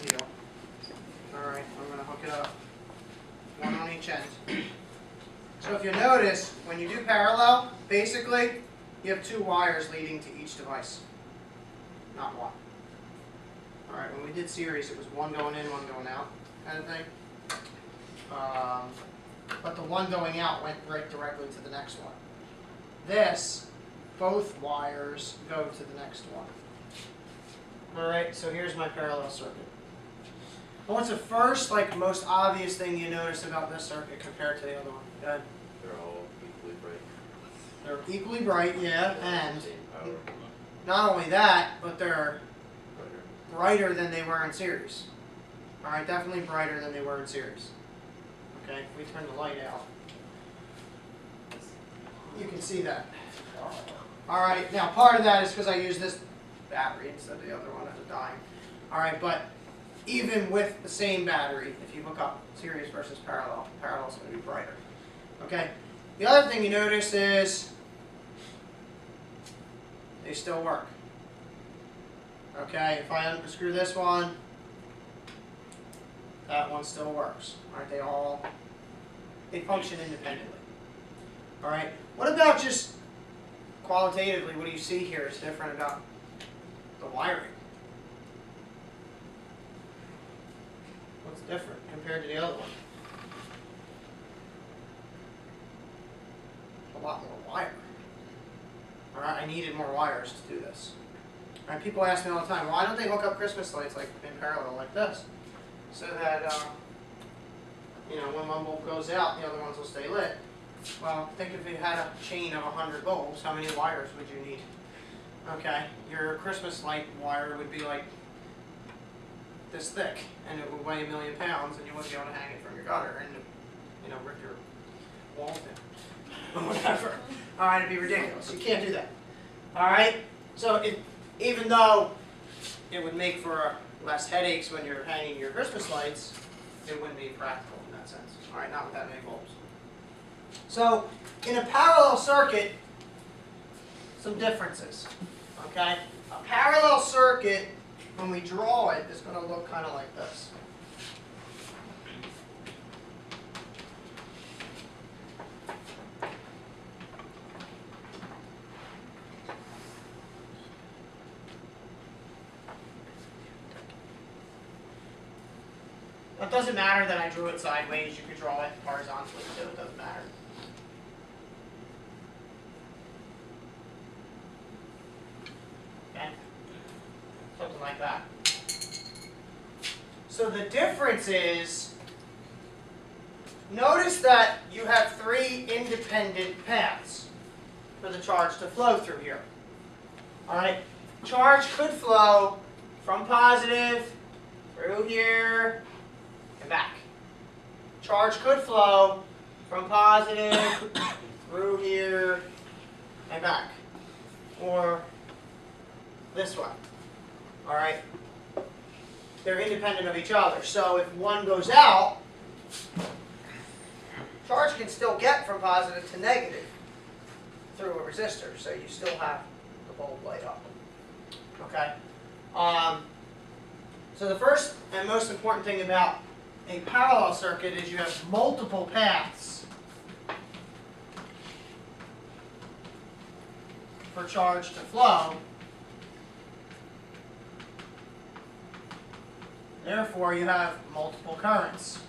deal. Alright, I'm going to hook it up. One on each end. So if you notice, when you do parallel, basically, you have 2 wires leading to each device. Not one. Alright, when we did series, it was one going in, one going out, kind of thing. But the one going out went right directly to the next one. This, both wires go to the next one. Alright, so here's my parallel circuit. And what's the first, most obvious thing you notice about this circuit compared to the other one? Go ahead. They're all equally bright. They're equally bright, yeah, and Same power. not only that, but they're Brighter. brighter than they were in series. Alright, definitely brighter than they were in series. Okay, if we turn the light out, you can see that. Alright, now part of that is because I use this battery instead of the other one at a dime. Alright, but even with the same battery, if you look up series versus parallel, parallel is going to be brighter. Okay, the other thing you notice is they still work. Okay, if I unscrew this one, that one still works. Aren't they all? They function independently. Alright, what about just qualitatively, what do you see here is different about the wiring? What's different compared to the other one? A lot more wire. Alright, I needed more wires to do this. And people ask me all the time, why don't they hook up Christmas lights in parallel like this? So that, when one bulb goes out, the other ones will stay lit. Well, think if you had a chain of 100 bulbs, how many wires would you need? Okay, your Christmas light wire would be like this thick, and it would weigh 1,000,000 pounds, and you wouldn't be able to hang it from your gutter and, rip your walls in. Whatever. Alright, it'd be ridiculous. You can't do that. Alright? So, even though it would make for less headaches when you're hanging your Christmas lights, it wouldn't be practical in that sense. Alright, not with that many bulbs. So, in a parallel circuit, some differences. Okay? A parallel circuit, when we draw it, is going to look kind of like this. It doesn't matter that I drew it sideways. You could draw it horizontally too. It doesn't matter. Okay? Something like that. So the difference is, notice that you have 3 independent paths for the charge to flow through here. Alright? Charge could flow from positive through here and back. Charge could flow from positive through here and back. Or this way. Alright? They're independent of each other. So if one goes out, charge can still get from positive to negative through a resistor. So you still have the bulb light up. Okay? So the first and most important thing about a parallel circuit is you have multiple paths for charge to flow. Therefore, you have multiple currents.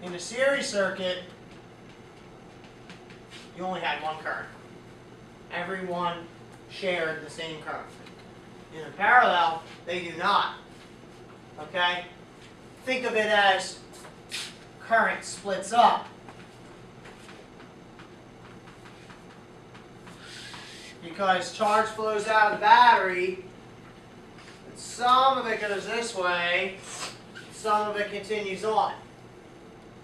In a series circuit, you only had one current. Everyone shared the same current. In a parallel, they do not. Okay? Think of it as current splits up. Because charge flows out of the battery, and some of it goes this way, some of it continues on.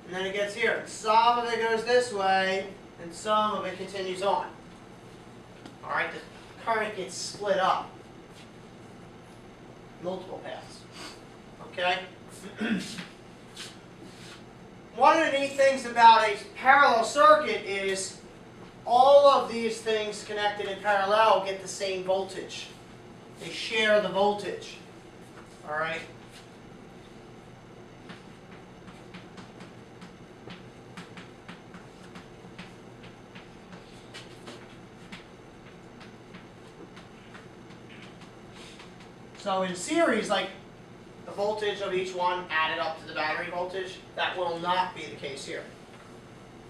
And then it gets here. Some of it goes this way, and some of it continues on. Alright, the current gets split up. Multiple paths. Okay? One of the neat things about a parallel circuit is all of these things connected in parallel get the same voltage. They share the voltage. All right. So in series, like the voltage of each one added up to the battery voltage, that will not be the case here.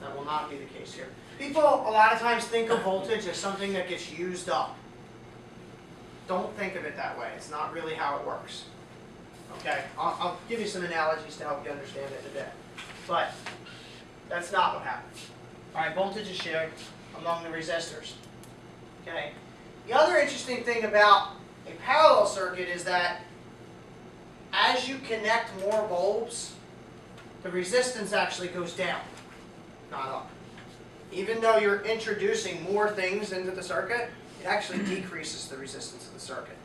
That will not be the case here. People a lot of times think of voltage as something that gets used up. Don't think of it that way. It's not really how it works. Okay, I'll give you some analogies to help you understand it in a bit. But that's not what happens. All right, voltage is shared among the resistors. Okay. The other interesting thing about a parallel circuit is that as you connect more bulbs, the resistance actually goes down, not up. Even though you're introducing more things into the circuit, it actually decreases the resistance of the circuit.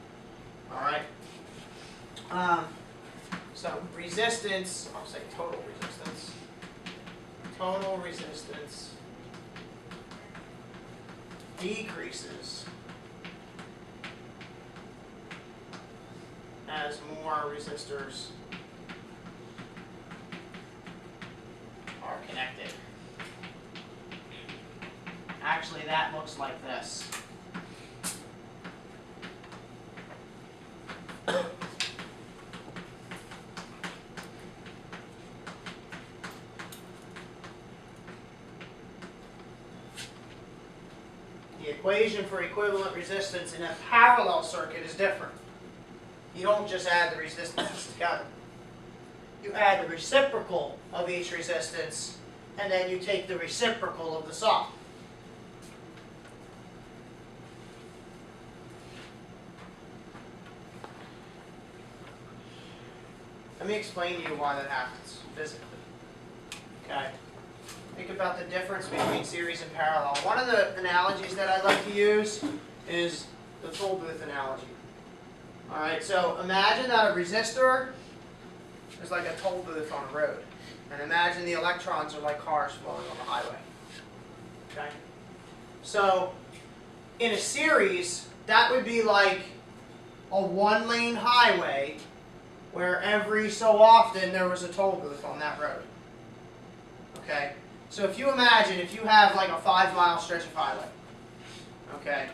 All right? So resistance, I'll say total resistance. Total resistance decreases as more resistors are connected. Actually, that looks like this. The equation for equivalent resistance in a parallel circuit is different. You don't just add the resistances together. You add the reciprocal of each resistance, and then you take the reciprocal of the sum. Let me explain to you why that happens physically. Okay? Think about the difference between series and parallel. One of the analogies that I like to use is the toll booth analogy. All right, so imagine that a resistor is like a toll booth on a road. And imagine the electrons are like cars flowing on the highway. Okay? So in a series, that would be like a one-lane highway where every so often there was a toll booth on that road. Okay? So if you imagine, if you have like a 5-mile stretch of highway, okay,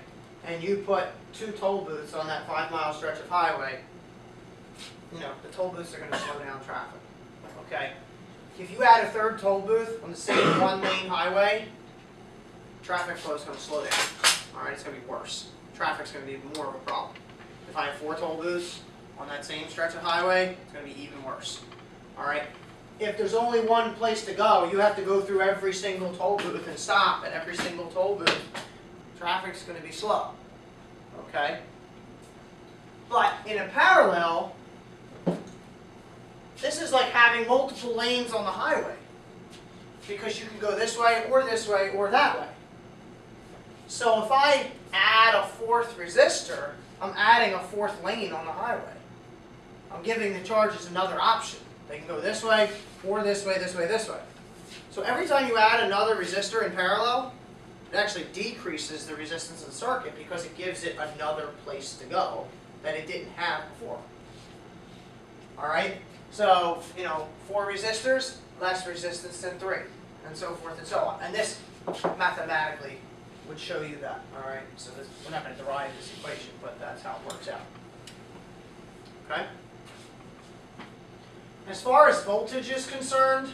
and you put 2 toll booths on that 5-mile stretch of highway, you know, the toll booths are going to slow down traffic. Okay? If you add a 3rd toll booth on the same one-lane highway, traffic flow is going to slow down. All right, it's going to be worse. Traffic's going to be more of a problem. If I have 4 toll booths on that same stretch of highway, it's going to be even worse. All right? If there's only one place to go, you have to go through every single toll booth and stop at every single toll booth. Traffic's going to be slow. Okay? But in a parallel, this is like having multiple lanes on the highway, because you can go this way or that way. So if I add a 4th resistor, I'm adding a 4th lane on the highway. I'm giving the charges another option. They can go this way, or this way, this way, this way. So every time you add another resistor in parallel, it actually decreases the resistance of the circuit because it gives it another place to go that it didn't have before. All right? So, you know, 4 resistors, less resistance than 3, and so forth and so on. And this mathematically would show you that. All right? So this, we're not going to derive this equation, but that's how it works out. Okay? As far as voltage is concerned,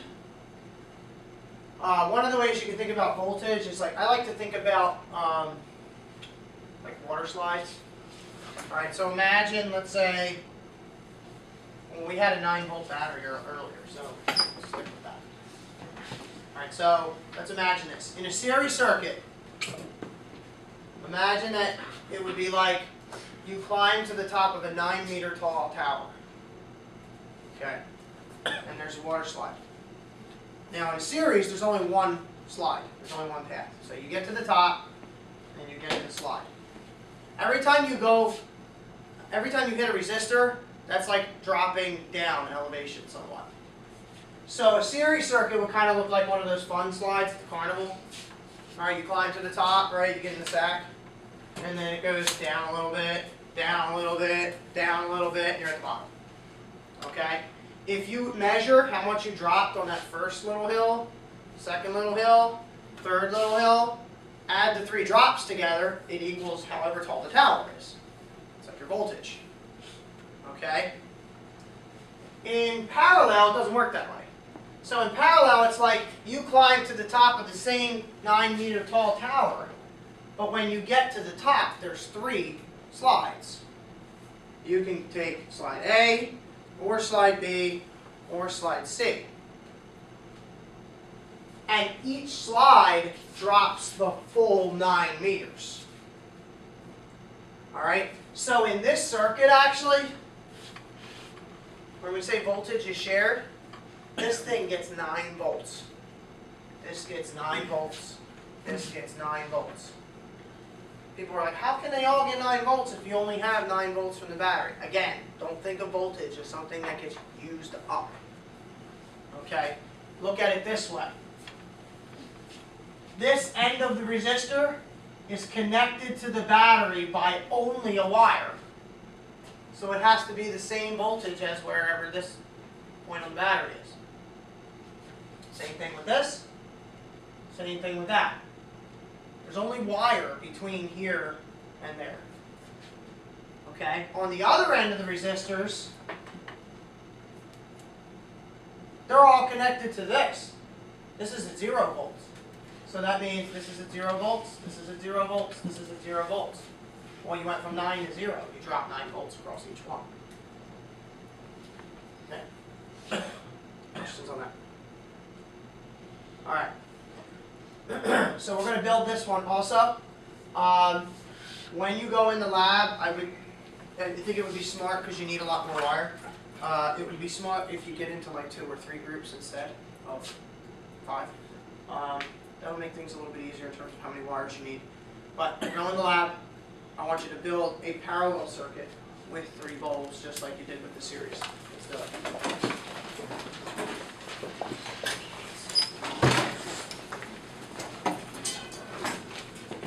one of the ways you can think about voltage is like, I like to think about like water slides. All right, so imagine, let's say, well, we had a 9-volt battery earlier, so let's stick with that. All right, so let's imagine this. In a series circuit, imagine that it would be like you climb to the top of a 9-meter tall tower. Okay. And there's a water slide. Now in a series, there's only one slide. There's only one path. So you get to the top, and you get to the slide. Every time you hit a resistor, that's like dropping down in elevation somewhat. So a series circuit would kind of look like one of those fun slides at the carnival. All right, you climb to the top, right? You get in the sack, and then it goes down a little bit, down a little bit, down a little bit, and you're at the bottom. okay? If you measure how much you dropped on that first little hill, second little hill, third little hill, add the 3 drops together, it equals however tall the tower is. It's like your voltage, okay? In parallel, it doesn't work that way. So in parallel, it's like you climb to the top of the same 9-meter tall tower, but when you get to the top, there's 3 slides. You can take slide A, or slide B, or slide C. And each slide drops the full 9 meters. Alright? So in this circuit, actually, when we say voltage is shared, this thing gets 9 volts. This gets 9 volts. This gets 9 volts. People are like, how can they all get 9 volts if you only have 9 volts from the battery? Again, don't think of voltage as something that gets used up. Okay? Look at it this way. This end of the resistor is connected to the battery by only a wire. So it has to be the same voltage as wherever this point on the battery is. Same thing with this. Same thing with that. There's only wire between here and there. Okay? On the other end of the resistors, they're all connected to this. This is at 0 volts. So that means this is at 0 volts, this is at 0 volts, this is at 0 volts. Well, you went from 9 to 0. You dropped 9 volts across each one. Okay? Questions on that? All right. So we're going to build this one also. When you go in the lab, I think it would be smart because you need a lot more wire. It would be smart if you get into like 2 or 3 groups instead of 5. That would make things a little bit easier in terms of how many wires you need. But when you go in the lab, I want you to build a parallel circuit with 3 bulbs just like you did with the series. Let's do it.